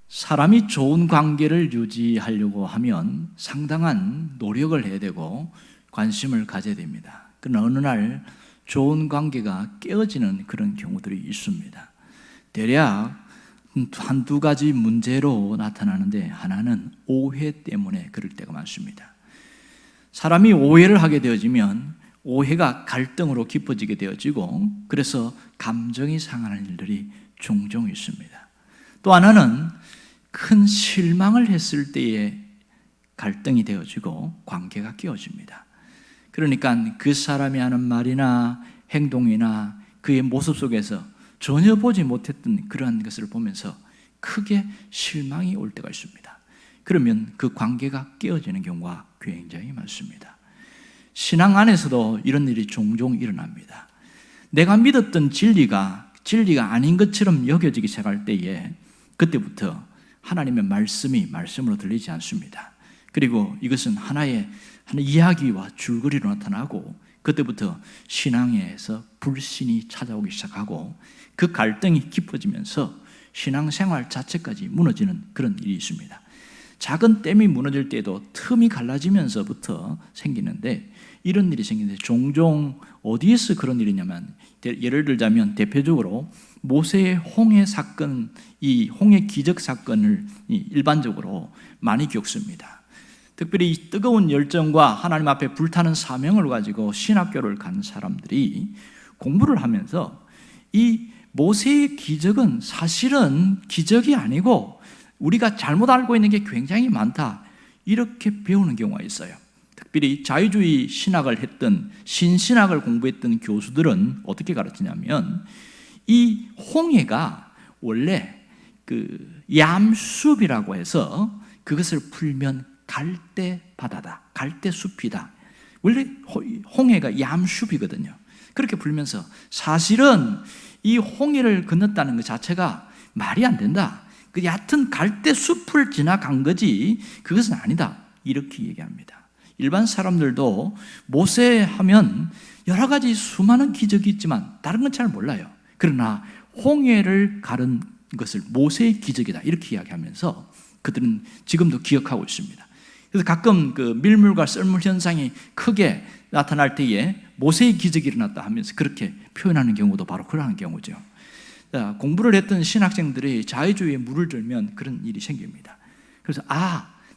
사람이 좋은 관계를 유지하려고 하면 상당한 노력을 해야 되고 관심을 가져야 됩니다. 그러나 어느 날 좋은 관계가 깨어지는 그런 경우들이 있습니다. 대략 한두 가지 문제로 나타나는데, 하나는 오해 때문에 그럴 때가 많습니다. 사람이 오해를 하게 되어지면 오해가 갈등으로 깊어지게 되어지고, 그래서 감정이 상하는 일들이 종종 있습니다. 또 하나는 큰 실망을 했을 때에 갈등이 되어지고 관계가 깨어집니다. 그러니까 그 사람이 하는 말이나 행동이나 그의 모습 속에서 전혀 보지 못했던 그러한 것을 보면서 크게 실망이 올 때가 있습니다. 그러면 그 관계가 깨어지는 경우가 굉장히 많습니다. 신앙 안에서도 이런 일이 종종 일어납니다. 내가 믿었던 진리가 아닌 것처럼 여겨지기 시작할 때에 그때부터 하나님의 말씀이 말씀으로 들리지 않습니다. 그리고 이것은 하나의 이야기와 줄거리로 나타나고, 그때부터 신앙에서 불신이 찾아오기 시작하고 그 갈등이 깊어지면서 신앙생활 자체까지 무너지는 그런 일이 있습니다. 작은 댐이 무너질 때도 틈이 갈라지면서부터 생기는데, 이런 일이 생기는데 종종 어디에서 그런 일이 있냐면, 예를 들자면 대표적으로 모세의 홍해 사건, 이 홍해 기적 사건을 일반적으로 많이 겪습니다. 특별히 이 뜨거운 열정과 하나님 앞에 불타는 사명을 가지고 신학교를 간 사람들이 공부를 하면서 이 모세의 기적은 사실은 기적이 아니고 우리가 잘못 알고 있는 게 굉장히 많다, 이렇게 배우는 경우가 있어요. 특별히 자유주의 신학을 했던, 신신학을 공부했던 교수들은 어떻게 가르치냐면, 이 홍해가 원래 그 얌숲이라고 해서 그것을 풀면 갈대 바다다, 갈대 숲이다. 원래 홍해가 얌숲이거든요. 그렇게 풀면서 사실은 이 홍해를 건넜다는 것 자체가 말이 안 된다. 그 얕은 갈대 숲을 지나간 거지 그것은 아니다, 이렇게 얘기합니다. 일반 사람들도 모세 하면 여러 가지 수많은 기적이 있지만 다른 건 잘 몰라요. 그러나 홍해를 가른 것을 모세의 기적이다, 이렇게 이야기하면서 그들은 지금도 기억하고 있습니다. 그래서 가끔 그 밀물과 썰물 현상이 크게 나타날 때에 모세의 기적이 일어났다 하면서 그렇게 표현하는 경우도 바로 그러한 경우죠. 공부를 했던 신학생들이 자유주의에 물을 들면 그런 일이 생깁니다. 그래서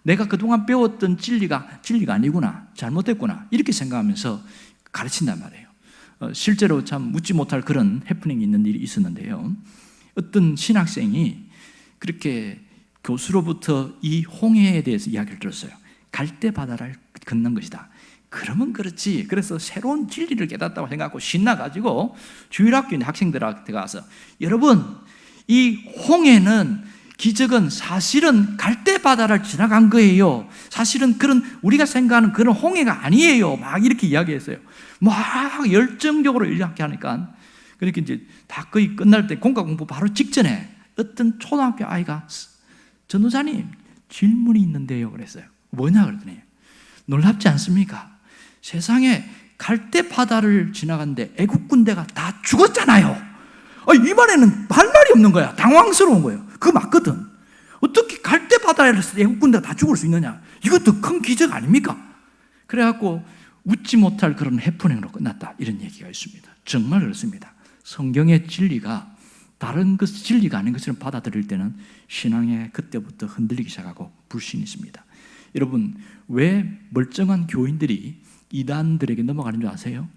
내가 그동안 배웠던 진리가 아니구나, 잘못됐구나, 이렇게 생각하면서 가르친단 말이에요. 실제로 참 묻지 못할 그런 해프닝이 있는 일이 있었는데요. 어떤 신학생이 그렇게 교수로부터 이 홍해에 대해서 이야기를 들었어요. 갈대 바다를 건넌 것이다. 그러면 그렇지. 그래서 새로운 진리를 깨닫다고 생각하고 신나가지고 주일학교 있는 학생들한테 가서, 여러분, 이 홍해는, 기적은 사실은 갈대 바다를 지나간 거예요. 사실은 그런 우리가 생각하는 그런 홍해가 아니에요. 막 이렇게 이야기했어요. 막 열정적으로 이야기하니까, 그렇게 이제 다 거의 끝날 때 공과 공부 바로 직전에 어떤 초등학교 아이가, 전도사님, 질문이 있는데요, 그랬어요. 뭐냐 그랬더니, 놀랍지 않습니까? 세상에 갈대 바다를 지나갔는데 애국 군대가 다 죽었잖아요. 이번에는 할 말이 없는 거야. 당황스러운 거예요. 그거 맞거든. 어떻게 갈대 바다에서 애국 군대가 다 죽을 수 있느냐? 이것도 큰 기적 아닙니까? 그래갖고 웃지 못할 그런 해프닝으로 끝났다, 이런 얘기가 있습니다. 정말 그렇습니다. 성경의 진리가 다른 것, 진리가 아닌 것처럼 받아들일 때는 신앙에 그때부터 흔들리기 시작하고 불신이 있습니다. 여러분, 왜 멀쩡한 교인들이 이단들에게 넘어가는 줄 아세요?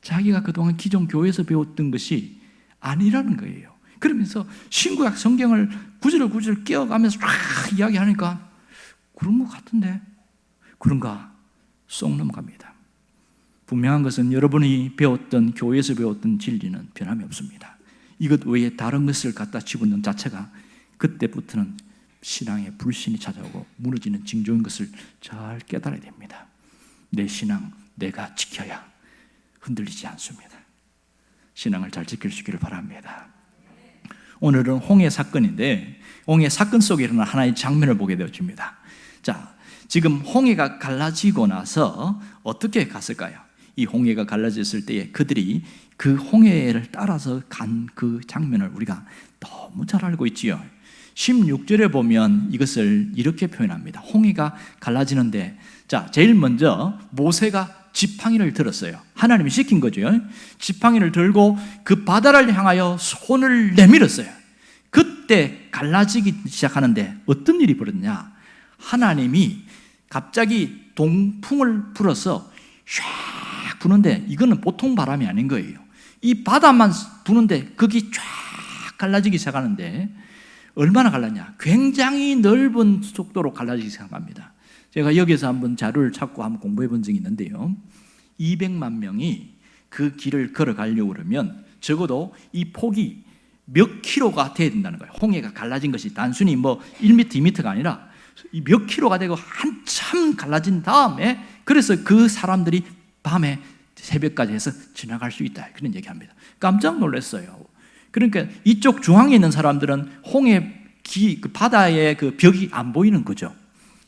자기가 그동안 기존 교회에서 배웠던 것이 아니라는 거예요. 그러면서 신구약 성경을 구절 끼어가면서 쫙 이야기하니까 그런 것 같은데, 그런가 쏙 넘어갑니다. 분명한 것은 여러분이 배웠던, 교회에서 배웠던 진리는 변함이 없습니다. 이것 외에 다른 것을 갖다 집어넣는 자체가 그때부터는 신앙에 불신이 찾아오고 무너지는 징조인 것을 잘 깨달아야 됩니다. 내 신앙 내가 지켜야 흔들리지 않습니다. 신앙을 잘 지킬 수 있기를 바랍니다. 오늘은 홍해 사건인데, 홍해 사건 속에 일어난 하나의 장면을 보게 되어집니다. 자, 지금 홍해가 갈라지고 나서 어떻게 갔을까요? 이 홍해가 갈라졌을 때에 그들이 그 홍해를 따라서 간 그 장면을 우리가 너무 잘 알고 있지요. 16절에 보면 이것을 이렇게 표현합니다. 홍해가 갈라지는데, 자, 제일 먼저 모세가 지팡이를 들었어요. 하나님이 시킨 거죠. 지팡이를 들고 그 바다를 향하여 손을 내밀었어요. 그때 갈라지기 시작하는데 어떤 일이 벌어졌냐? 하나님이 갑자기 동풍을 불어서 쫙 부는데, 이거는 보통 바람이 아닌 거예요. 이 바다만 부는데 거기 쫙 갈라지기 시작하는데, 얼마나 갈랐냐? 굉장히 넓은 속도로 갈라지기 시작합니다. 제가 여기서 한번 자료를 찾고 한번 공부해 본 적이 있는데요, 200만 명이 그 길을 걸어가려고 그러면 적어도 이 폭이 몇 킬로가 돼야 된다는 거예요. 홍해가 갈라진 것이 단순히 뭐 1m, 2m가 아니라 몇 킬로가 되고 한참 갈라진 다음에, 그래서 그 사람들이 밤에 새벽까지 해서 지나갈 수 있다, 그런 얘기합니다. 깜짝 놀랐어요. 그러니까 이쪽 중앙에 있는 사람들은 홍해 그 바다의 그 벽이 안 보이는 거죠.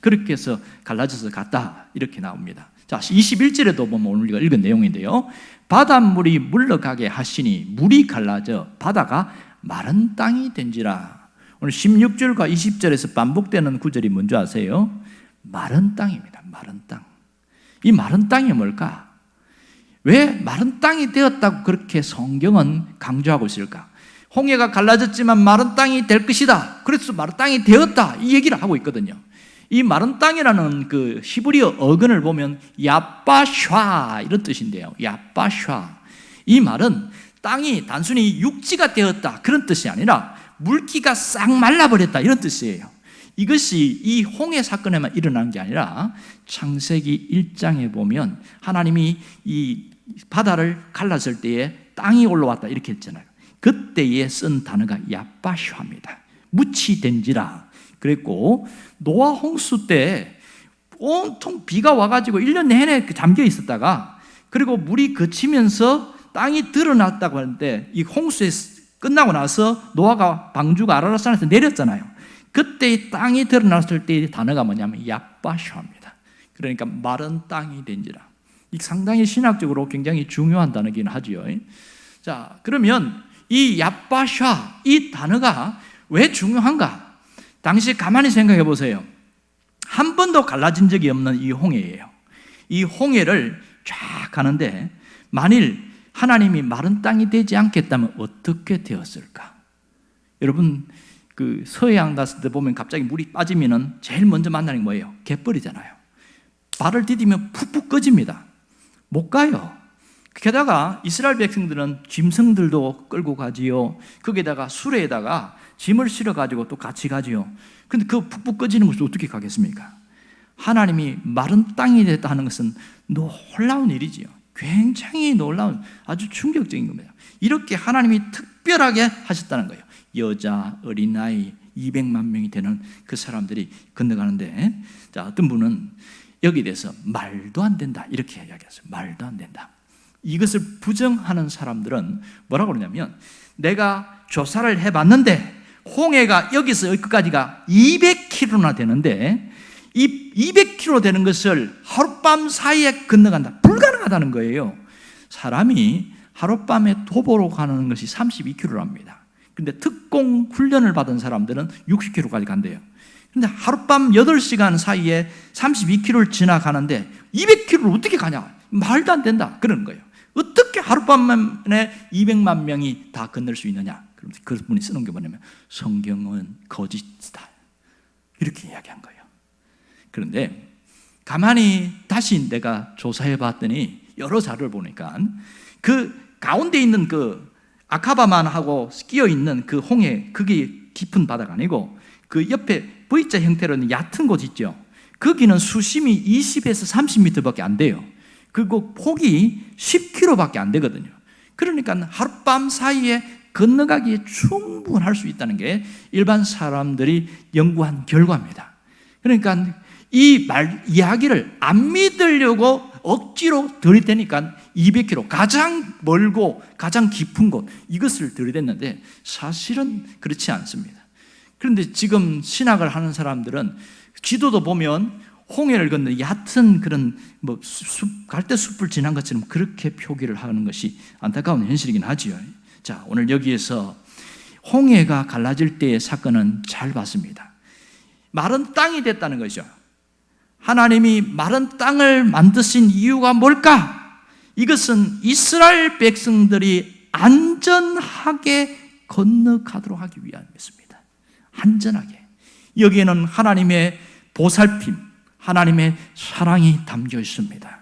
그렇게 해서 갈라져서 갔다, 이렇게 나옵니다. 자, 21절에도 보면 오늘 우리가 읽은 내용인데요, 바닷물이 물러가게 하시니 물이 갈라져 바다가 마른 땅이 된지라. 오늘 16절과 20절에서 반복되는 구절이 뭔지 아세요? 마른 땅입니다. 마른 땅. 이 마른 땅이 뭘까? 왜 마른 땅이 되었다고 그렇게 성경은 강조하고 있을까? 홍해가 갈라졌지만 마른 땅이 될 것이다, 그래서 마른 땅이 되었다, 이 얘기를 하고 있거든요. 이 마른 땅이라는 그 히브리어 어근을 보면 야빠샤, 이런 뜻인데요. 야빠샤. 이 말은 땅이 단순히 육지가 되었다, 그런 뜻이 아니라 물기가 싹 말라버렸다, 이런 뜻이에요. 이것이 이 홍해 사건에만 일어난 게 아니라 창세기 1장에 보면 하나님이 이 바다를 갈랐을 때에 땅이 올라왔다, 이렇게 했잖아요. 그때에 쓴 단어가 야빠샤입니다. 묻이 된지라 그랬고, 노아 홍수 때 온통 비가 와가지고 1년 내내 잠겨 있었다가, 그리고 물이 그치면서 땅이 드러났다고 하는데, 이 홍수에 끝나고 나서 노아가 방주가 아라랏산에서 내렸잖아요. 그때 땅이 드러났을 때의 단어가 뭐냐면 야빠샤입니다. 그러니까 마른 땅이 된지라. 이 상당히 신학적으로 굉장히 중요한 단어긴 하지요. 자, 그러면 이 야빠샤, 이 단어가 왜 중요한가? 당시 가만히 생각해 보세요. 한 번도 갈라진 적이 없는 이 홍해예요. 이 홍해를 쫙 가는데, 만일 하나님이 마른 땅이 되지 않겠다면 어떻게 되었을까? 여러분, 그 서해안 갔을 때 보면 갑자기 물이 빠지면은 제일 먼저 만나는 게 뭐예요? 갯벌이잖아요. 발을 디디면 푹푹 꺼집니다. 못 가요. 게다가 이스라엘 백성들은 짐승들도 끌고 가지요. 거기에다가 수레에다가 짐을 실어가지고 또 같이 가지요. 근데 그 푹푹 꺼지는 것을 어떻게 가겠습니까? 하나님이 마른 땅이 됐다 하는 것은 놀라운 일이지요. 굉장히 놀라운, 아주 충격적인 겁니다. 이렇게 하나님이 특별하게 하셨다는 거예요. 여자, 어린아이 200만 명이 되는 그 사람들이 건너가는데, 자, 어떤 분은 여기에 대해서 말도 안 된다, 이렇게 이야기했어요. 말도 안 된다. 이것을 부정하는 사람들은 뭐라고 그러냐면, 내가 조사를 해봤는데 홍해가 여기서 여기까지가 200km나 되는데, 이 200km 되는 것을 하룻밤 사이에 건너간다, 불가능하다는 거예요. 사람이 하룻밤에 도보로 가는 것이 32km랍니다. 근데 특공 훈련을 받은 사람들은 60km까지 간대요. 근데 하룻밤 8시간 사이에 32km를 지나가는데 200km를 어떻게 가냐? 말도 안 된다, 그러는 거예요. 어떻게 하룻밤 만에 200만 명이 다 건널 수 있느냐? 그럼 그 분이 쓰는 게 뭐냐면, 성경은 거짓이다, 이렇게 이야기한 거예요. 그런데 가만히 다시 내가 조사해 봤더니, 여러 자료를 보니까 그 가운데 있는 그 아카바만하고 끼어 있는 그 홍해, 그게 깊은 바다가 아니고 그 옆에 V자 형태로 있는 얕은 곳 있죠. 거기는 수심이 20에서 30m밖에 안 돼요. 그리고 폭이 10km밖에 안 되거든요. 그러니까 하룻밤 사이에 건너가기에 충분할 수 있다는 게 일반 사람들이 연구한 결과입니다. 그러니까 이 이야기를 안 믿으려고 억지로 들이대니까 200km, 가장 멀고 가장 깊은 곳, 이것을 들이댔는데 사실은 그렇지 않습니다. 그런데 지금 신학을 하는 사람들은 지도도 보면 홍해를 건너 얕은 그런 뭐 갈대숲을 지난 것처럼 그렇게 표기를 하는 것이 안타까운 현실이긴 하지요. 자, 오늘 여기에서 홍해가 갈라질 때의 사건은 잘 봤습니다. 마른 땅이 됐다는 것이죠. 하나님이 마른 땅을 만드신 이유가 뭘까? 이것은 이스라엘 백성들이 안전하게 건너가도록 하기 위함이었습니다. 안전하게. 여기에는 하나님의 보살핌, 하나님의 사랑이 담겨 있습니다.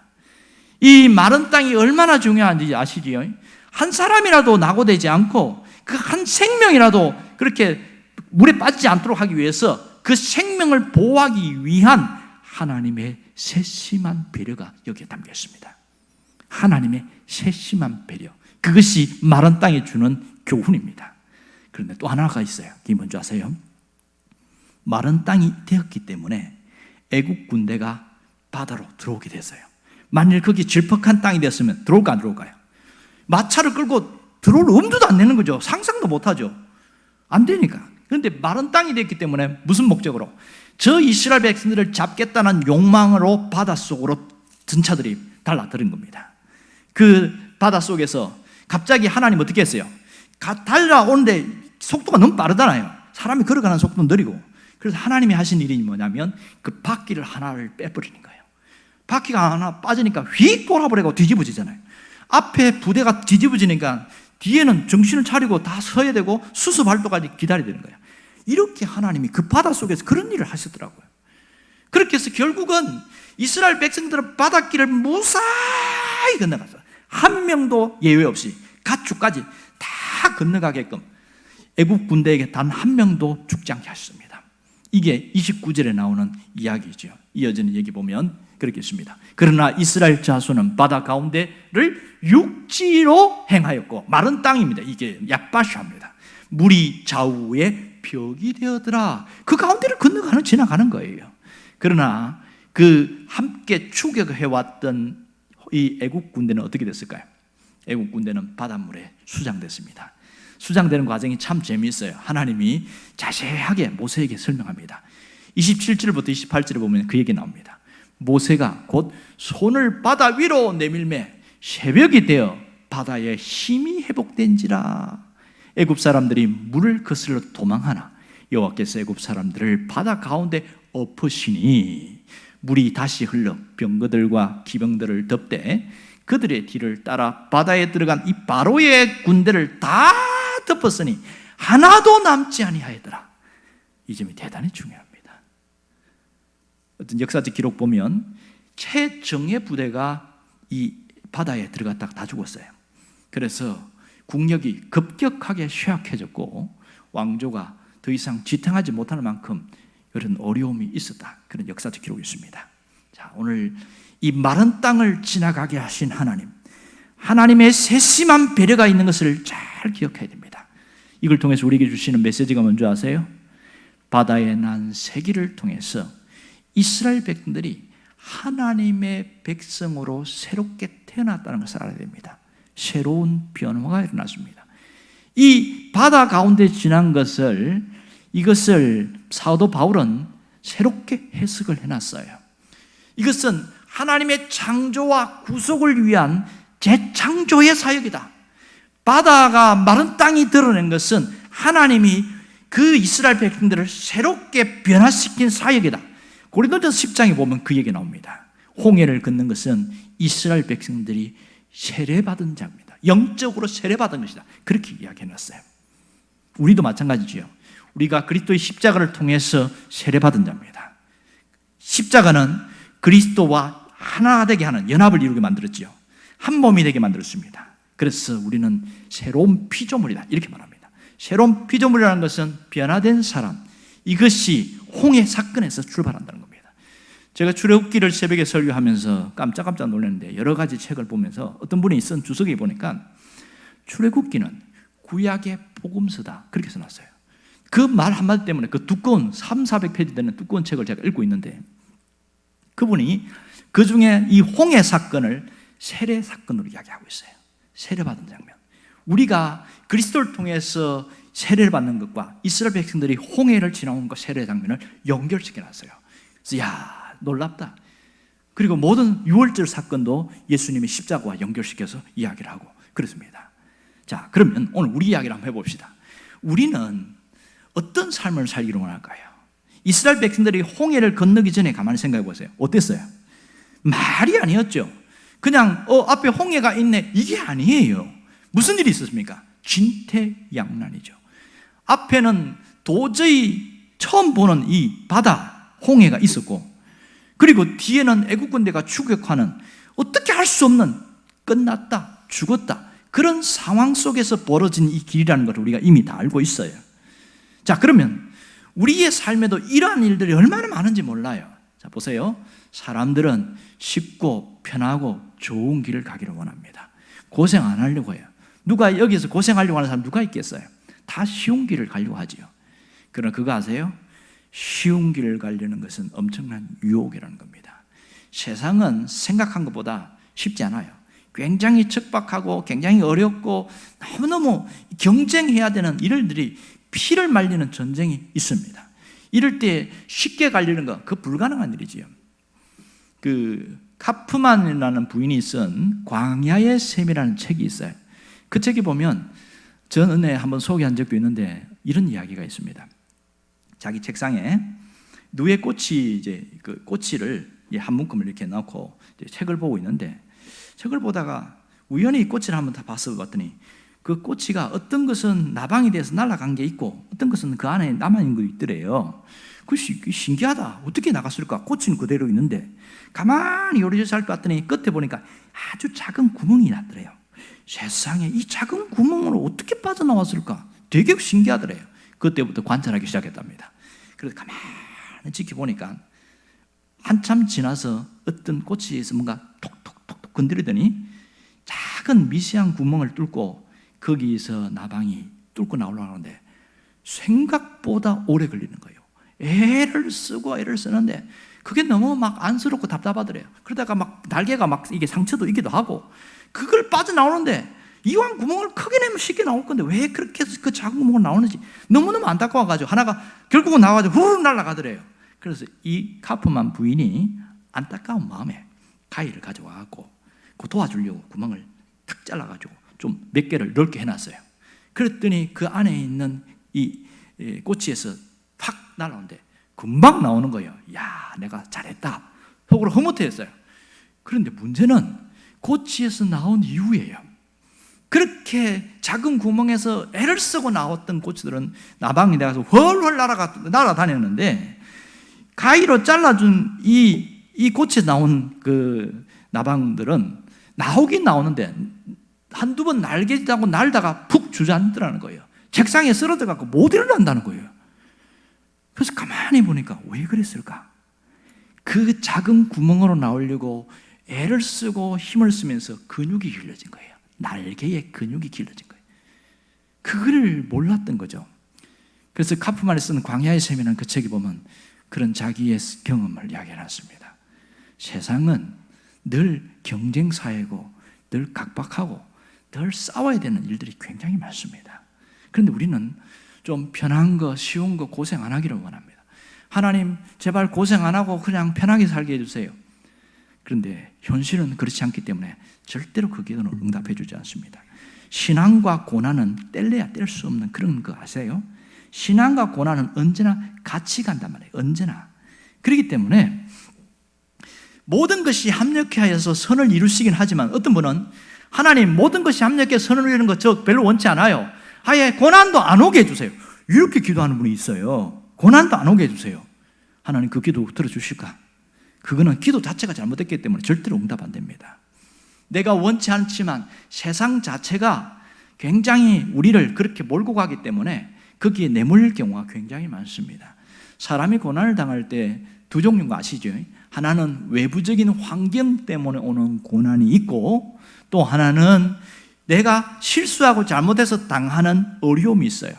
이 마른 땅이 얼마나 중요한지 아시지요? 한 사람이라도 낙오되지 않고 그 한 생명이라도 그렇게 물에 빠지지 않도록 하기 위해서 그 생명을 보호하기 위한 하나님의 세심한 배려가 여기에 담겨 있습니다. 하나님의 세심한 배려, 그것이 마른 땅에 주는 교훈입니다. 그런데 또 하나가 있어요. 그게 뭔지 아세요? 마른 땅이 되었기 때문에 애국 군대가 바다로 들어오게 됐어요. 만일 거기 질퍽한 땅이 됐으면 들어올까 안 들어올까요? 마차를 끌고 들어올 엄두도 안 내는 거죠. 상상도 못하죠. 안 되니까. 그런데 마른 땅이 됐기 때문에 무슨 목적으로? 저 이스라엘 백성들을 잡겠다는 욕망으로 바닷속으로 전차들이 달라들은 겁니다. 그 바닷속에서 갑자기 하나님 어떻게 했어요? 달려오는데 속도가 너무 빠르잖아요. 사람이 걸어가는 속도는 느리고. 그래서 하나님이 하신 일이 뭐냐면 그 바퀴를 하나를 빼버리는 거예요. 바퀴가 하나 빠지니까 휙 돌아버리고 뒤집어지잖아요. 앞에 부대가 뒤집어지니까 뒤에는 정신을 차리고 다 서야 되고 수습활동까지 기다려야 되는 거예요. 이렇게 하나님이 그 바닷속에서 그런 일을 하시더라고요. 그렇게 해서 결국은 이스라엘 백성들은 바닷길을 무사히 건너갔어요. 한 명도 예외 없이 가축까지 다 건너가게끔 애국 군대에게 단 한 명도 죽지 않게 하셨습니다. 이게 29절에 나오는 이야기죠. 이어지는 얘기 보면 그렇게 있습니다. 그러나 이스라엘 자손은 바다 가운데를 육지로 행하였고, 마른 땅입니다. 이게 야바샤입니다. 물이 좌우에 벽이 되었더라. 그 가운데를 건너가는 지나가는 거예요. 그러나 그 함께 추격해왔던 이 애국 군대는 어떻게 됐을까요? 애국 군대는 바닷물에 수장됐습니다. 수장되는 과정이 참 재미있어요. 하나님이 자세하게 모세에게 설명합니다. 27절부터 28절에 보면 그 얘기 나옵니다. 모세가 곧 손을 바다 위로 내밀매 새벽이 되어 바다에 힘이 회복된지라. 애굽 사람들이 물을 거슬러 도망하나 여호와께서 애굽 사람들을 바다 가운데 엎으시니 물이 다시 흘러 병거들과 기병들을 덮되 그들의 뒤를 따라 바다에 들어간 이 바로의 군대를 다 덮었으니 하나도 남지 아니하였더라. 이 점이 대단히 중요합니다. 어떤 역사적 기록 보면 최정예 부대가 이 바다에 들어갔다가 다 죽었어요. 그래서 국력이 급격하게 쇠약해졌고 왕조가 더 이상 지탱하지 못하는 만큼 이런 어려움이 있었다. 그런 역사적 기록이 있습니다. 자, 오늘 이 마른 땅을 지나가게 하신 하나님, 하나님의 세심한 배려가 있는 것을 잘 기억해야 됩니다. 이걸 통해서 우리에게 주시는 메시지가 뭔지 아세요? 바다에 난 세기를 통해서 이스라엘 백성들이 하나님의 백성으로 새롭게 태어났다는 것을 알아야 됩니다. 새로운 변화가 일어났습니다. 이 바다 가운데 지난 것을, 이것을 사도 바울은 새롭게 해석을 해놨어요. 이것은 하나님의 창조와 구속을 위한 재창조의 사역이다. 바다가 마른 땅이 드러낸 것은 하나님이 그 이스라엘 백성들을 새롭게 변화시킨 사역이다. 고린도전서 10장에 보면 그 얘기 나옵니다. 홍해를 걷는 것은 이스라엘 백성들이 세례받은 자입니다. 영적으로 세례받은 것이다. 그렇게 이야기해놨어요. 우리도 마찬가지지요. 우리가 그리스도의 십자가를 통해서 세례받은 자입니다. 십자가는 그리스도와 하나 되게 하는 연합을 이루게 만들었지요. 한 몸이 되게 만들었습니다. 그래서 우리는 새로운 피조물이다. 이렇게 말합니다. 새로운 피조물이라는 것은 변화된 사람, 이것이 홍해 사건에서 출발한다는 겁니다. 제가 출애굽기를 새벽에 설교하면서 깜짝깜짝 놀랐는데 여러 가지 책을 보면서 어떤 분이 쓴 주석에 보니까 출애굽기는 구약의 복음서다. 그렇게 써놨어요. 그 말 한마디 때문에 그 두꺼운 300~400페이지 되는 두꺼운 책을 제가 읽고 있는데 그분이 그 중에 이 홍해 사건을 세례 사건으로 이야기하고 있어요. 세례받은 장면. 우리가 그리스도를 통해서 세례를 받는 것과 이스라엘 백성들이 홍해를 지나온 것 세례 장면을 연결시켜놨어요. 그래서 야, 놀랍다. 그리고 모든 유월절 사건도 예수님의 십자가와 연결시켜서 이야기를 하고 그렇습니다. 자, 그러면 오늘 우리 이야기를 한번 해봅시다. 우리는 어떤 삶을 살기를 원할까요? 이스라엘 백성들이 홍해를 건너기 전에 가만히 생각해 보세요. 어땠어요? 말이 아니었죠. 그냥 앞에 홍해가 있네, 이게 아니에요. 무슨 일이 있었습니까? 진퇴양난이죠. 앞에는 도저히 처음 보는 이 바다, 홍해가 있었고, 그리고 뒤에는 애국 군대가 추격하는, 어떻게 할 수 없는, 끝났다, 죽었다, 그런 상황 속에서 벌어진 이 길이라는 걸 우리가 이미 다 알고 있어요. 자, 그러면 우리의 삶에도 이러한 일들이 얼마나 많은지 몰라요. 자, 보세요. 사람들은 쉽고 편하고 좋은 길을 가기를 원합니다. 고생 안 하려고 해요. 누가 여기서 고생하려고 하는 사람 누가 있겠어요? 다 쉬운 길을 가려고 하지요. 그러나 그거 아세요? 쉬운 길을 가려는 것은 엄청난 유혹이라는 겁니다. 세상은 생각한 것보다 쉽지 않아요. 굉장히 척박하고 굉장히 어렵고 너무너무 경쟁해야 되는 일들이 피를 말리는 전쟁이 있습니다. 이럴 때 쉽게 가려는 거, 그거 불가능한 일이지요. 카프만이라는 부인이 쓴 광야의 샘이라는 책이 있어요. 그 책에 보면 전 은혜 한번 소개한 적도 있는데 이런 이야기가 있습니다. 자기 책상에 누에 꽃이 이제 그 꼬치를 한 묶음을 이렇게 넣고 책을 보고 있는데, 책을 보다가 우연히 이 꼬치를 한번 다 봤더니 그 꼬치가 어떤 것은 나방이 돼서 날아간 게 있고 어떤 것은 그 안에 남아있는 거 있더래요. 그것이 신기하다. 어떻게 나갔을까? 꼬치는 그대로 있는데 가만히 요리를 살펴봤더니 끝에 보니까 아주 작은 구멍이 났더래요. 세상에, 이 작은 구멍으로 어떻게 빠져나왔을까? 되게 신기하더래요. 그때부터 관찰하기 시작했답니다. 그래서 가만히 지켜보니까 한참 지나서 어떤 꼬치에서 뭔가 톡톡톡 건드리더니 작은 미세한 구멍을 뚫고 거기서 나방이 뚫고 나오려고 하는데 생각보다 오래 걸리는 거예요. 애를 쓰는데 그게 너무 막 안쓰럽고 답답하더래요. 그러다가 막 날개가 막 이게 상처도 있기도 하고, 그걸 빠져나오는데 이왕 구멍을 크게 내면 쉽게 나올 건데 왜 그렇게 그 작은 구멍을 나오는지 너무너무 안타까워가지고 하나가 결국은 나와가지고 후루룩 날아가더래요. 그래서 이 카프만 부인이 안타까운 마음에 가위를 가져와갖고 그 도와주려고 구멍을 탁 잘라가지고 좀 몇 개를 넓게 해놨어요. 그랬더니 그 안에 있는 이 꼬치에서 팍 날아오는데 금방 나오는 거예요. 야, 내가 잘했다 속으로 흐뭇해했어요. 그런데 문제는 꼬치에서 나온 이후에요. 그렇게 작은 구멍에서 애를 쓰고 나왔던 꼬치들은 나방이 돼서 훨훨 날아다녔는데, 가위로 잘라준 이 꼬치에 나온 그 나방들은 나오긴 나오는데 한두 번 날개짓하고 날다가 푹 주저앉더라는 거예요. 책상에 쓰러져갖고 못 일어난다는 거예요. 그래서 가만히 보니까 왜 그랬을까? 그 작은 구멍으로 나오려고 애를 쓰고 힘을 쓰면서 근육이 길러진 거예요. 날개에 근육이 길러진 거예요. 그걸 몰랐던 거죠. 그래서 카프만이 쓰는 광야의 샘이라는 그 책에 보면 그런 자기의 경험을 이야기해놨습니다. 세상은 늘 경쟁사회고 늘 각박하고 늘 싸워야 되는 일들이 굉장히 많습니다. 그런데 우리는 좀 편한 거, 쉬운 거, 고생 안 하기를 원합니다. 하나님, 제발 고생 안 하고 그냥 편하게 살게 해주세요. 그런데 현실은 그렇지 않기 때문에 절대로 그 기도는 응답해 주지 않습니다. 신앙과 고난은 뗄래야 뗄 수 없는 그런 거 아세요? 신앙과 고난은 언제나 같이 간단 말이에요. 언제나. 그렇기 때문에 모든 것이 합력하여서 선을 이루시긴 하지만, 어떤 분은 하나님, 모든 것이 합력해 선을 이루는 거 저 별로 원치 않아요. 아예 고난도 안 오게 해주세요. 이렇게 기도하는 분이 있어요. 고난도 안 오게 해주세요. 하나님, 그 기도 들어주실까? 그거는 기도 자체가 잘못됐기 때문에 절대로 응답 안 됩니다. 내가 원치 않지만 세상 자체가 굉장히 우리를 그렇게 몰고 가기 때문에 거기에 내몰릴 경우가 굉장히 많습니다. 사람이 고난을 당할 때 두 종류가 아시죠? 하나는 외부적인 환경 때문에 오는 고난이 있고, 또 하나는 내가 실수하고 잘못해서 당하는 어려움이 있어요.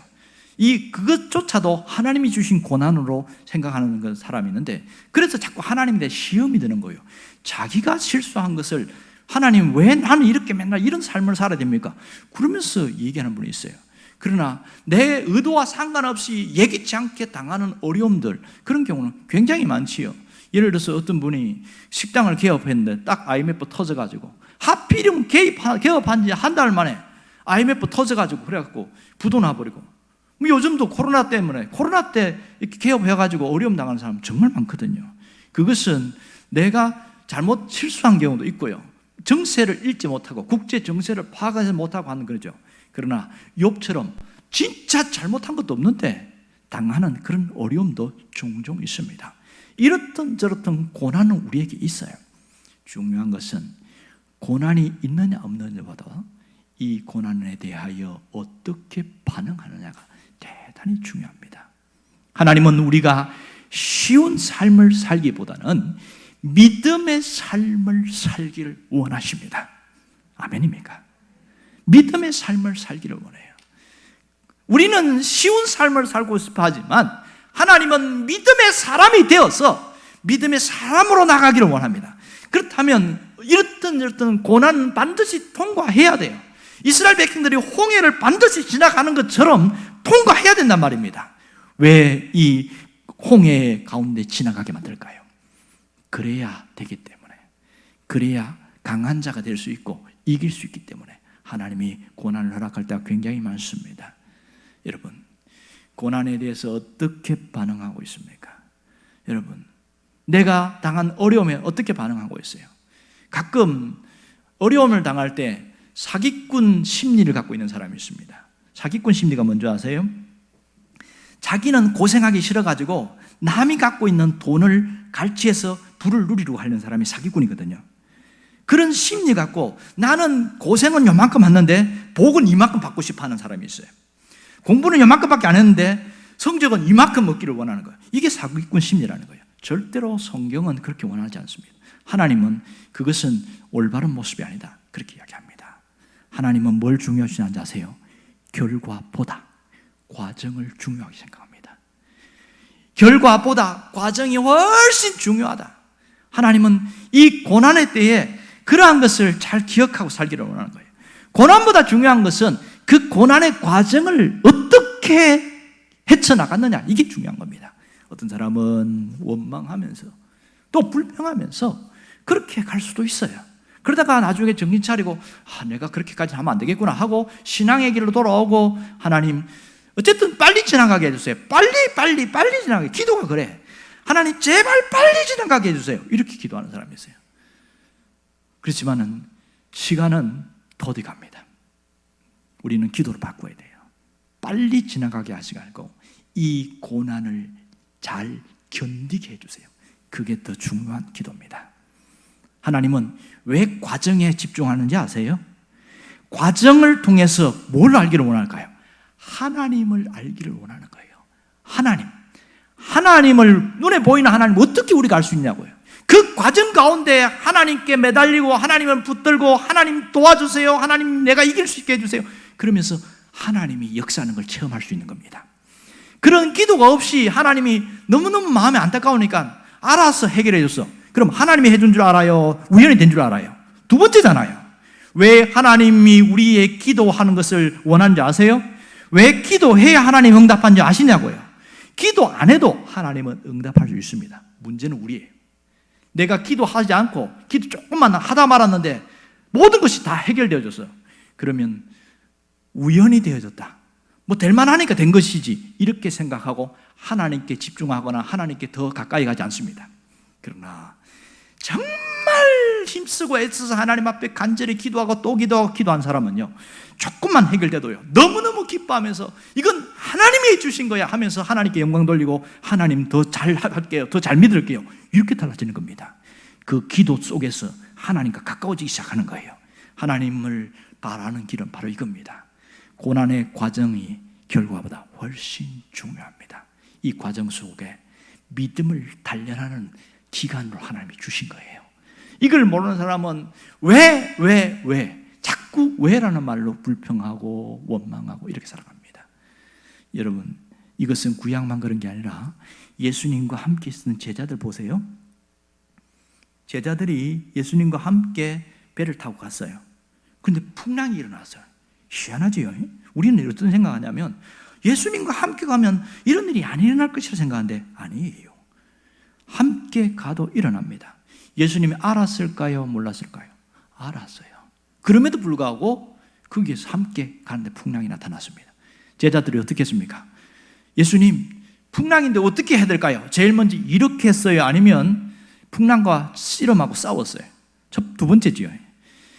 그것조차도 하나님이 주신 고난으로 생각하는 사람이 있는데, 그래서 자꾸 하나님에 대해 시험이 드는 거예요. 자기가 실수한 것을 하나님, 왜 나는 이렇게 맨날 이런 삶을 살아야 됩니까? 그러면서 얘기하는 분이 있어요. 그러나 내 의도와 상관없이 예기치 않게 당하는 어려움들, 그런 경우는 굉장히 많지요. 예를 들어서 어떤 분이 식당을 개업했는데 딱 IMF 터져가지고, 하필이면 개업한 지 한 달 만에 IMF 터져가지고 그래갖고 부도 나버리고, 뭐 요즘도 코로나 때 이렇게 개업해가지고 어려움 당하는 사람 정말 많거든요. 그것은 내가 잘못 실수한 경우도 있고요. 정세를 읽지 못하고 국제 정세를 파악하지 못하고 하는 거죠. 그러나 욥처럼 진짜 잘못한 것도 없는데 당하는 그런 어려움도 종종 있습니다. 이렇든 저렇든 고난은 우리에게 있어요. 중요한 것은 고난이 있느냐 없느냐보다 이 고난에 대하여 어떻게 반응하느냐가 대단히 중요합니다. 하나님은 우리가 쉬운 삶을 살기보다는 믿음의 삶을 살기를 원하십니다. 아멘입니까? 믿음의 삶을 살기를 원해요. 우리는 쉬운 삶을 살고 싶어 하지만 하나님은 믿음의 사람이 되어서 믿음의 사람으로 나가기를 원합니다. 그렇다면 이렇든 저렇든 고난은 반드시 통과해야 돼요. 이스라엘 백성들이 홍해를 반드시 지나가는 것처럼 통과해야 된단 말입니다. 왜 이 홍해 가운데 지나가게 만들까요? 그래야 되기 때문에, 그래야 강한 자가 될 수 있고 이길 수 있기 때문에 하나님이 고난을 허락할 때가 굉장히 많습니다. 여러분, 고난에 대해서 어떻게 반응하고 있습니까? 여러분, 내가 당한 어려움에 어떻게 반응하고 있어요? 가끔 어려움을 당할 때 사기꾼 심리를 갖고 있는 사람이 있습니다. 사기꾼 심리가 뭔지 아세요? 자기는 고생하기 싫어가지고 남이 갖고 있는 돈을 갈취해서 부를 누리려고 하는 사람이 사기꾼이거든요. 그런 심리 갖고 나는 고생은 요만큼 했는데 복은 이만큼 받고 싶어 하는 사람이 있어요. 공부는 요만큼밖에 안 했는데 성적은 이만큼 얻기를 원하는 거예요. 이게 사기꾼 심리라는 거예요. 절대로 성경은 그렇게 원하지 않습니다. 하나님은 그것은 올바른 모습이 아니다, 그렇게 이야기합니다. 하나님은 뭘 중요하시는지 아세요? 결과보다 과정을 중요하게 생각합니다. 결과보다 과정이 훨씬 중요하다. 하나님은 이 고난의 때에 그러한 것을 잘 기억하고 살기를 원하는 거예요. 고난보다 중요한 것은 그 고난의 과정을 어떻게 헤쳐나갔느냐, 이게 중요한 겁니다. 어떤 사람은 원망하면서 또 불평하면서 그렇게 갈 수도 있어요. 그러다가 나중에 정신 차리고 내가 그렇게까지 하면 안 되겠구나 하고 신앙의 길로 돌아오고, 하나님 어쨌든 빨리 지나가게 해주세요. 빨리 지나가게. 기도가 그래. 하나님 제발 빨리 지나가게 해주세요. 이렇게 기도하는 사람이 있어요. 그렇지만은 시간은 더디 갑니다. 우리는 기도를 바꿔야 돼요. 빨리 지나가게 하시지 않고 이 고난을 잘 견디게 해주세요. 그게 더 중요한 기도입니다. 하나님은 왜 과정에 집중하는지 아세요? 과정을 통해서 뭘 알기를 원할까요? 하나님을 알기를 원하는 거예요. 하나님을, 눈에 보이는 하나님 어떻게 우리가 알 수 있냐고요. 그 과정 가운데 하나님께 매달리고 하나님을 붙들고 하나님 도와주세요, 하나님 내가 이길 수 있게 해주세요, 그러면서 하나님이 역사하는 걸 체험할 수 있는 겁니다. 그런 기도가 없이 하나님이 너무너무 마음이 안타까우니까 알아서 해결해 줬어. 그럼 하나님이 해준 줄 알아요? 우연히 된 줄 알아요? 두 번째잖아요. 왜 하나님이 우리의 기도하는 것을 원하는지 아세요? 왜 기도해야 하나님 응답하는지 아시냐고요. 기도 안 해도 하나님은 응답할 수 있습니다. 문제는 우리예요. 내가 기도하지 않고 기도 조금만 하다 말았는데 모든 것이 다 해결되어졌어요. 그러면 우연히 되어졌다, 뭐 될만하니까 된 것이지, 이렇게 생각하고 하나님께 집중하거나 하나님께 더 가까이 가지 않습니다. 그러나 정말 힘쓰고 애써서 하나님 앞에 간절히 기도하고 또 기도하고 기도한 사람은요, 조금만 해결돼도요 너무너무 기뻐하면서 이건 하나님이 해주신 거야 하면서 하나님께 영광 돌리고 하나님 더 잘 할게요, 더 잘 믿을게요, 이렇게 달라지는 겁니다. 그 기도 속에서 하나님과 가까워지기 시작하는 거예요. 하나님을 바라는 길은 바로 이겁니다. 고난의 과정이 결과보다 훨씬 중요합니다. 이 과정 속에 믿음을 단련하는 기간으로 하나님이 주신 거예요. 이걸 모르는 사람은 왜 자꾸 왜라는 말로 불평하고 원망하고 이렇게 살아갑니다. 여러분, 이것은 구약만 그런 게 아니라 예수님과 함께 있는 제자들 보세요. 제자들이 예수님과 함께 배를 타고 갔어요. 근데 풍랑이 일어났어요. 희한하지요? 우리는 어떤 생각하냐면 예수님과 함께 가면 이런 일이 안 일어날 것이라 생각하는데 아니에요. 함께 가도 일어납니다. 예수님이 알았을까요? 몰랐을까요? 알았어요. 그럼에도 불구하고 거기에서 함께 가는데 풍랑이 나타났습니다. 제자들이 어떻게 했습니까? 예수님, 풍랑인데 어떻게 해야 될까요? 제일 먼저 이렇게 했어요? 아니면 풍랑과 씨름하고 싸웠어요? 두 번째지요.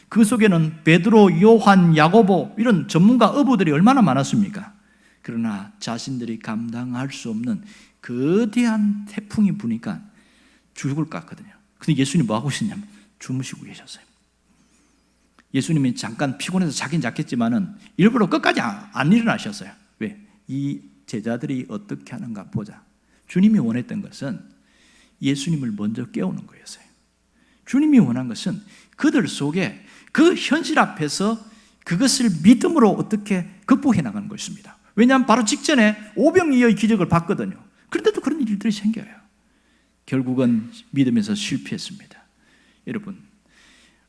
그 속에는 베드로, 요한, 야고보 이런 전문가 어부들이 얼마나 많았습니까? 그러나 자신들이 감당할 수 없는 거대한 태풍이 부니까 죽을 것 같거든요. 근데 예수님 뭐 하고 계셨냐면 주무시고 계셨어요. 예수님이 잠깐 피곤해서 자긴 잤겠지만은 일부러 끝까지 안 일어나셨어요. 왜? 이 제자들이 어떻게 하는가 보자. 주님이 원했던 것은 예수님을 먼저 깨우는 거였어요. 주님이 원한 것은 그들 속에 그 현실 앞에서 그것을 믿음으로 어떻게 극복해 나가는 것입니다. 왜냐하면 바로 직전에 오병이어의 기적을 봤거든요. 그런데도 그런 일들이 생겨요. 결국은 믿음에서 실패했습니다. 여러분,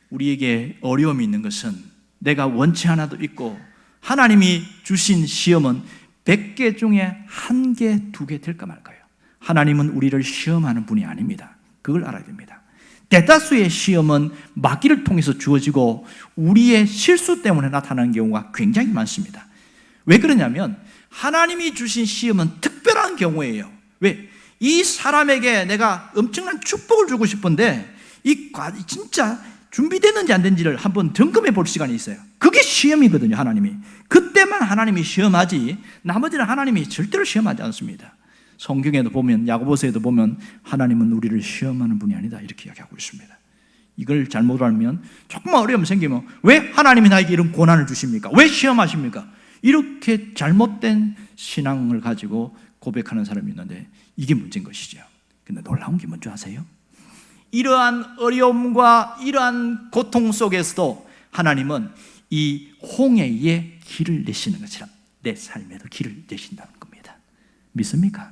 우리에게 어려움이 있는 것은 내가 원치 하나도 있고 하나님이 주신 시험은 100개 중에 1개, 2개 될까 말까요? 하나님은 우리를 시험하는 분이 아닙니다. 그걸 알아야 됩니다. 대다수의 시험은 마귀를 통해서 주어지고 우리의 실수 때문에 나타나는 경우가 굉장히 많습니다. 왜 그러냐면 하나님이 주신 시험은 특별한 경우예요. 왜? 이 사람에게 내가 엄청난 축복을 주고 싶은데 진짜 준비됐는지 안 됐는지를 한번 점검해 볼 시간이 있어요. 그게 시험이거든요. 하나님이 그때만 하나님이 시험하지 나머지는 하나님이 절대로 시험하지 않습니다. 성경에도 보면 야고보서에도 보면 하나님은 우리를 시험하는 분이 아니다 이렇게 이야기하고 있습니다. 이걸 잘못 알면 조금만 어려움 생기면 왜 하나님이 나에게 이런 고난을 주십니까? 왜 시험하십니까? 이렇게 잘못된 신앙을 가지고 고백하는 사람이 있는데 이게 문제인 것이죠. 근데 놀라운 게 뭔지 아세요? 이러한 어려움과 이러한 고통 속에서도 하나님은 이 홍해에 길을 내시는 것처럼 내 삶에도 길을 내신다는 겁니다. 믿습니까?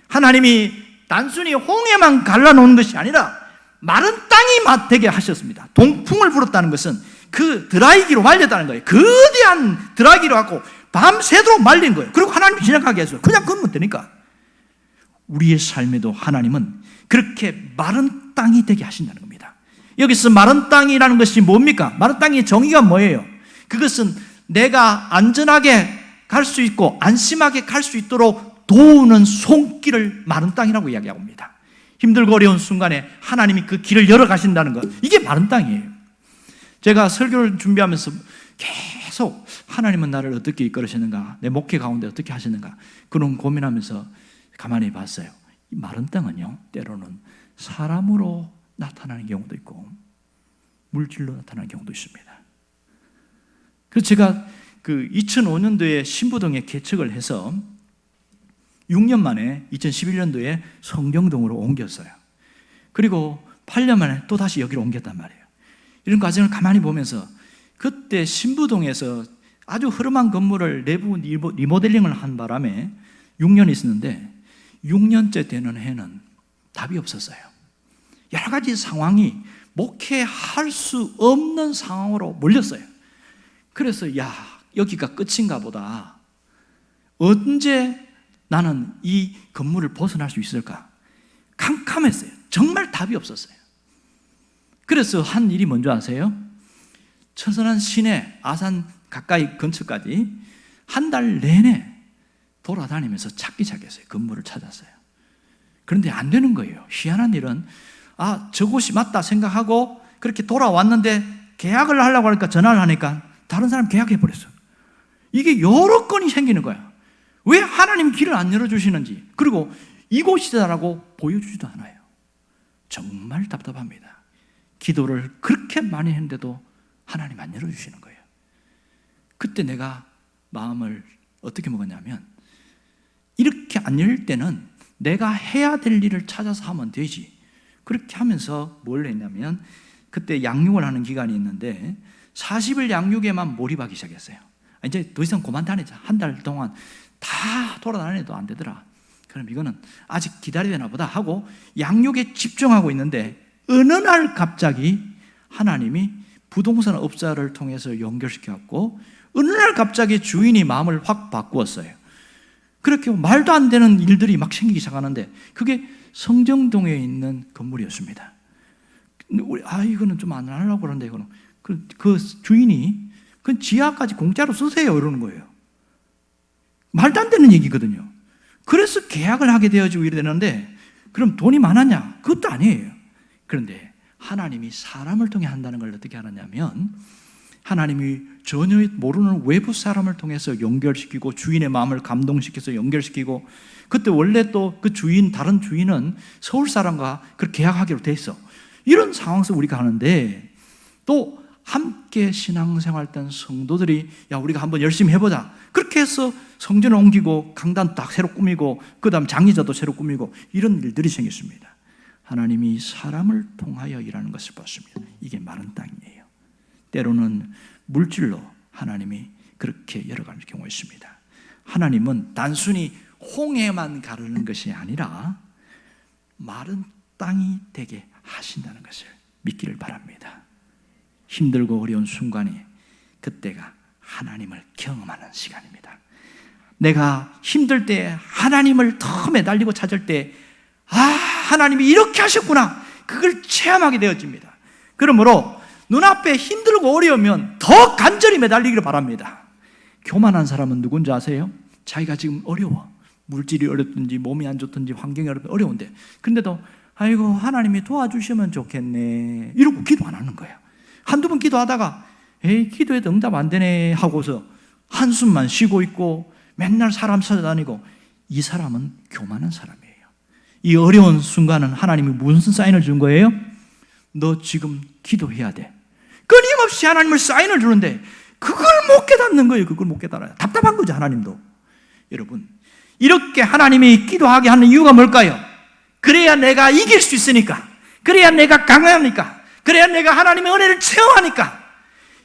하나님이 단순히 홍해만 갈라놓은 것이 아니라 마른 땅이 되게 하셨습니다. 동풍을 불었다는 것은 그 드라이기로 말렸다는 거예요. 거대한 드라이기로 갖고 밤새도록 말린 거예요. 그리고 하나님이 지나가게 했어요. 그냥 걷면 되니까. 우리의 삶에도 하나님은 그렇게 마른 땅이 되게 하신다는 겁니다. 여기서 마른 땅이라는 것이 뭡니까? 마른 땅의 정의가 뭐예요? 그것은 내가 안전하게 갈 수 있고 안심하게 갈 수 있도록 도우는 손길을 마른 땅이라고 이야기하고 있습니다. 힘들고 어려운 순간에 하나님이 그 길을 열어 가신다는 것, 이게 마른 땅이에요. 제가 설교를 준비하면서 계속 하나님은 나를 어떻게 이끌으시는가, 내 목회 가운데 어떻게 하시는가 그런 고민하면서 가만히 봤어요. 이 마른 땅은요, 때로는 사람으로 나타나는 경우도 있고 물질로 나타나는 경우도 있습니다. 그래서 제가 2005년도에 신부동에 개척을 해서 6년 만에 2011년도에 성경동으로 옮겼어요. 그리고 8년 만에 또 다시 여기로 옮겼단 말이에요. 이런 과정을 가만히 보면서 그때 신부동에서 아주 흐름한 건물을 내부 리모델링을 한 바람에 6년 있었는데 6년째 되는 해는 답이 없었어요. 여러 가지 상황이 목회할 수 없는 상황으로 몰렸어요. 그래서 여기가 끝인가 보다. 언제 나는 이 건물을 벗어날 수 있을까? 캄캄했어요. 정말 답이 없었어요. 그래서 한 일이 뭔지 아세요? 천선한 시내 아산 가까이 근처까지 한 달 내내 돌아다니면서 찾기 시작했어요. 건물을 찾았어요. 그런데 안 되는 거예요. 희한한 일은 저곳이 맞다 생각하고 그렇게 돌아왔는데 계약을 하려고 하니까 전화를 하니까 다른 사람 계약해버렸어요. 이게 여러 건이 생기는 거야. 왜 하나님 길을 안 열어주시는지, 그리고 이곳이다라고 보여주지도 않아요. 정말 답답합니다. 기도를 그렇게 많이 했는데도 하나님 안 열어주시는 거예요. 그때 내가 마음을 어떻게 먹었냐면, 이렇게 안 열릴 때는 내가 해야 될 일을 찾아서 하면 되지. 그렇게 하면서 뭘 했냐면, 그때 양육을 하는 기간이 있는데 40일 양육에만 몰입하기 시작했어요. 이제 더 이상 그만 다니자. 한 달 동안 다 돌아다녀도 안 되더라. 그럼 이거는 아직 기다려야 되나 보다 하고 양육에 집중하고 있는데 어느 날 갑자기 하나님이 부동산 업자를 통해서 연결시켜갖고 어느 날 갑자기 주인이 마음을 확 바꾸었어요. 그렇게 말도 안 되는 일들이 막 생기기 시작하는데 그게 성정동에 있는 건물이었습니다. 이거는 좀 안 하려고 그러는데 이거는 그 주인이 그 지하까지 공짜로 쓰세요 이러는 거예요. 말도 안 되는 얘기거든요. 그래서 계약을 하게 되어지고 이래 되는데, 그럼 돈이 많았냐? 그것도 아니에요. 그런데 하나님이 사람을 통해 한다는 걸 어떻게 알았냐면, 하나님이 전혀 모르는 외부 사람을 통해서 연결시키고 주인의 마음을 감동시켜서 연결시키고, 그때 원래 또 그 주인, 다른 주인은 서울 사람과 그렇게 계약하기로 돼 있어. 이런 상황에서 우리가 하는데, 또 함께 신앙생활 했던 성도들이 야 우리가 한번 열심히 해보자, 그렇게 해서 성전을 옮기고 강단 딱 새로 꾸미고 그 다음 장의자도 새로 꾸미고 이런 일들이 생겼습니다. 하나님이 사람을 통하여 일하는 것을 봤습니다. 이게 마른 땅이에요. 때로는 물질로 하나님이 그렇게 열어가는 경우가 있습니다. 하나님은 단순히 홍해만 가르는 것이 아니라 마른 땅이 되게 하신다는 것을 믿기를 바랍니다. 힘들고 어려운 순간에 그때가 하나님을 경험하는 시간입니다. 내가 힘들 때 하나님을 더 매달리고 찾을 때 하나님이 이렇게 하셨구나, 그걸 체험하게 되어집니다. 그러므로 눈앞에 힘들고 어려우면 더 간절히 매달리기를 바랍니다. 교만한 사람은 누군지 아세요? 자기가 지금 어려워, 물질이 어렵든지 몸이 안 좋든지 환경이 어려운데, 근데도 아이고 하나님이 도와주시면 좋겠네 이러고 기도 안 하는 거예요. 한두 번 기도하다가 에이 기도해도 응답 안 되네 하고서 한숨만 쉬고 있고 맨날 사람 찾아다니고, 이 사람은 교만한 사람이에요. 이 어려운 순간은 하나님이 무슨 사인을 준 거예요? 너 지금 기도해야 돼. 끊임없이 하나님을 사인을 주는데 그걸 못 깨닫는 거예요. 그걸 못 깨달아요. 답답한 거죠, 하나님도. 여러분, 이렇게 하나님이 기도하게 하는 이유가 뭘까요? 그래야 내가 이길 수 있으니까, 그래야 내가 강하니까, 그래야 내가 하나님의 은혜를 체험하니까.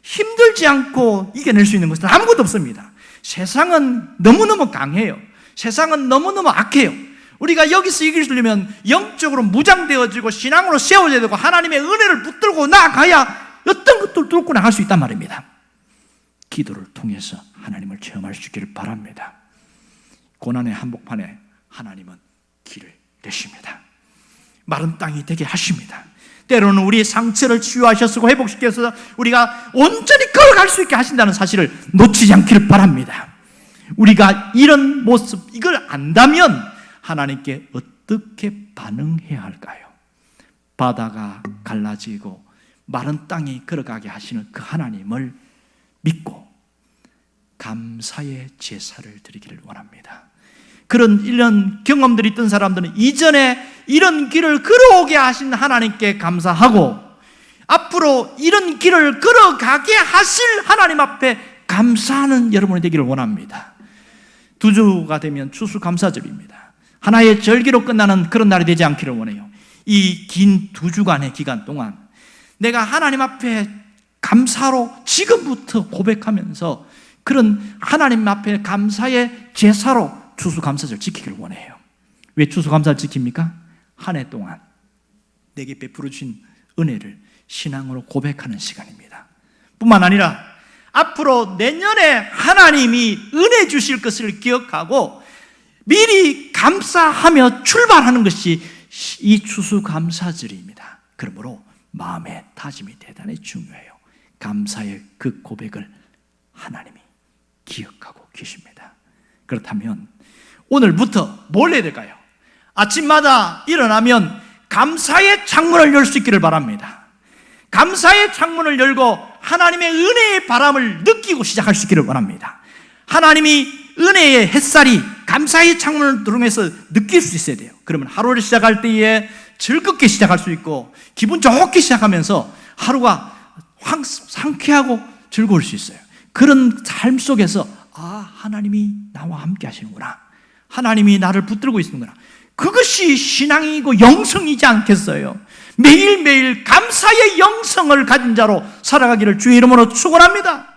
힘들지 않고 이겨낼 수 있는 것은 아무것도 없습니다. 세상은 너무너무 강해요. 세상은 너무너무 악해요. 우리가 여기서 이기려면 영적으로 무장되어지고 신앙으로 세워져야 되고 하나님의 은혜를 붙들고 나아가야 어떤 것도 뚫고 나갈 수 있단 말입니다. 기도를 통해서 하나님을 체험할 수 있기를 바랍니다. 고난의 한복판에 하나님은 길을 내십니다. 마른 땅이 되게 하십니다. 때로는 우리의 상처를 치유하셔서 회복시켜서 우리가 온전히 걸어갈 수 있게 하신다는 사실을 놓치지 않기를 바랍니다. 우리가 이런 모습, 이걸 안다면 하나님께 어떻게 반응해야 할까요? 바다가 갈라지고 마른 땅이 걸어가게 하시는 그 하나님을 믿고 감사의 제사를 드리기를 원합니다. 이런 경험들이 있던 사람들은 이전에 이런 길을 걸어오게 하신 하나님께 감사하고, 앞으로 이런 길을 걸어가게 하실 하나님 앞에 감사하는 여러분이 되기를 원합니다. 두 주가 되면 추수감사절입니다. 하나의 절기로 끝나는 그런 날이 되지 않기를 원해요. 이 긴 2주간의 기간 동안 내가 하나님 앞에 감사로 지금부터 고백하면서 그런 하나님 앞에 감사의 제사로 추수감사절 지키기를 원해요. 왜 추수감사를 지킵니까? 한 해 동안 내게 베풀어 주신 은혜를 신앙으로 고백하는 시간입니다. 뿐만 아니라 앞으로 내년에 하나님이 은혜 주실 것을 기억하고 미리 감사하며 출발하는 것이 이 추수감사절입니다. 그러므로 마음의 다짐이 대단히 중요해요. 감사의 그 고백을 하나님이 기억하고 계십니다. 그렇다면 오늘부터 뭘 해야 될까요? 아침마다 일어나면 감사의 창문을 열 수 있기를 바랍니다. 감사의 창문을 열고 하나님의 은혜의 바람을 느끼고 시작할 수 있기를 바랍니다. 하나님이 은혜의 햇살이 감사의 창문을 통해서 느낄 수 있어야 돼요. 그러면 하루를 시작할 때에 즐겁게 시작할 수 있고 기분 좋게 시작하면서 하루가 상쾌하고 즐거울 수 있어요. 그런 삶 속에서 하나님이 나와 함께 하시는구나, 하나님이 나를 붙들고 있는구나, 그것이 신앙이고 영성이지 않겠어요? 매일매일 감사의 영성을 가진 자로 살아가기를 주의 이름으로 축원합니다.